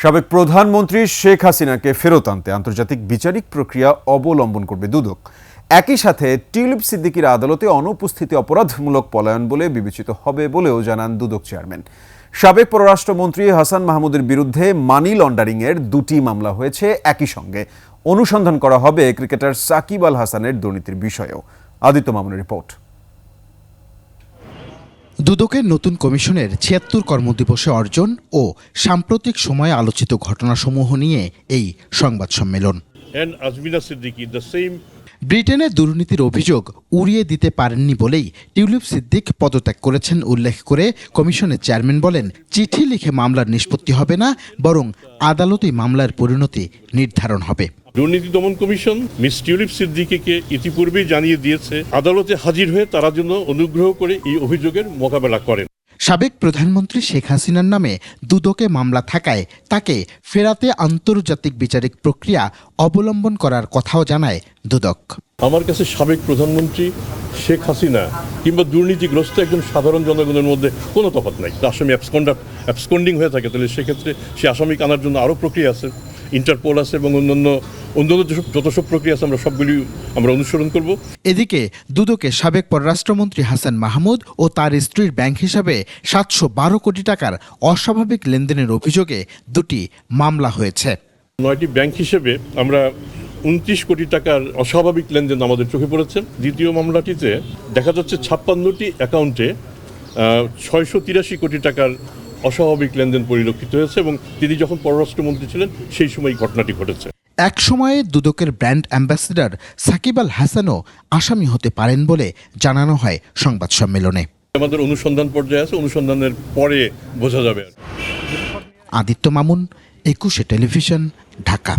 সাবেক প্রধানমন্ত্রী শেখ হাসিনাকে ফেরত আনতে আন্তর্জাতিক বিচারিক প্রক্রিয়া অবলম্বন করবে দুদক। একই সাথে টিউলিপ সিদ্দিকীর আদালতে অনুপস্থিতি অপরাধমূলক পলায়ন বলে বিবেচিত হবে বলেও জানান দুদক চেয়ারম্যান। সাবেক পররাষ্ট্রমন্ত্রী হাসান মাহমুদের বিরুদ্ধে মানি লন্ডারিংয়ের দুটি মামলা হয়েছে। একই সঙ্গে অনুসন্ধান করা হবে ক্রিকেটার সাকিব আল হাসানের দুর্নীতির বিষয়েও। আদিত্য মামুনের রিপোর্ট। দুদকের নতুন কমিশনের ৭৬ কর্মদিবসে অর্জন ও সাম্প্রতিক সময়ে আলোচিত ঘটনাসমূহ নিয়ে এই সংবাদ সম্মেলন। ব্রিটেনে দুর্নীতির অভিযোগ উড়িয়ে দিতে পারেননি বলেই টিউলিপ সিদ্দিক পদত্যাগ করেছেন উল্লেখ করে কমিশনের চেয়ারম্যান বলেন, চিঠি লিখে মামলার নিষ্পত্তি হবে না, বরং আদালতেই মামলার পরিণতি নির্ধারণ হবে। দুর্নীতি দমন কমিশন মিস টিউলিপ সিদ্দিকীকে ইতিপূর্বেই জানিয়ে দিয়েছে আদালতে হাজির হয়ে তারা যেন অনুগ্রহ করে এই অভিযোগের মোকাবেলা করেন। সাবেক প্রধানমন্ত্রী শেখ হাসিনার নামে দুদকে মামলা থাকায় তাকে ফেরাতে আন্তর্জাতিক বিচারিক প্রক্রিয়া অবলম্বন করার কথাও জানায় দুদক। আমার কাছে সাবেক প্রধানমন্ত্রী শেখ হাসিনা কিংবা দুর্নীতিগ্রস্ত একজন সাধারণ জনগণের মধ্যে কোনো তফাৎ নাই। আসামি অ্যাবসকন্ডিং হয়ে থাকে, তাহলে সেক্ষেত্রে সে আসামিকে আনার জন্য আরও প্রক্রিয়া আছে, ইন্টারপোল আছে এবং অন্যান্য যত সব প্রক্রিয়া আছে আমরা অনুসরণ করব। এদিকে দুদকে সাবেক পররাষ্ট্রমন্ত্রী হাসান মাহমুদ ও তার স্ত্রীর ব্যাংক হিসাবে ৭১২ কোটি টাকার অস্বাভাবিক লেনদেনের অভিযোগে দুটি মামলা হয়েছে। ৯টি ব্যাংক হিসেবে আমরা ২৯ কোটি টাকার অস্বাভাবিক লেনদেন আমাদের চোখে পড়েছে। দ্বিতীয় মামলাটিতে দেখা যাচ্ছে ৫৬টি অ্যাকাউন্টে ৬৮৩ কোটি টাকার অস্বাভাবিক লেনদেন পরিলক্ষিত হয়েছে এবং তিনি যখন পররাষ্ট্রমন্ত্রী ছিলেন সেই সময় ঘটনাটি ঘটেছে। এক সময়ে দুদকের ব্র্যান্ড অ্যাম্বাসেডর সাকিব আল হাসানও আসামি হতে পারেন বলে জানানো হয় সংবাদ সম্মেলনে। আমাদের অনুসন্ধান পর্যায়ে আছে, অনুসন্ধানের পরে বোঝা যাবে। আদিত্য মামুন, ২১ টেলিভিশন, ঢাকা।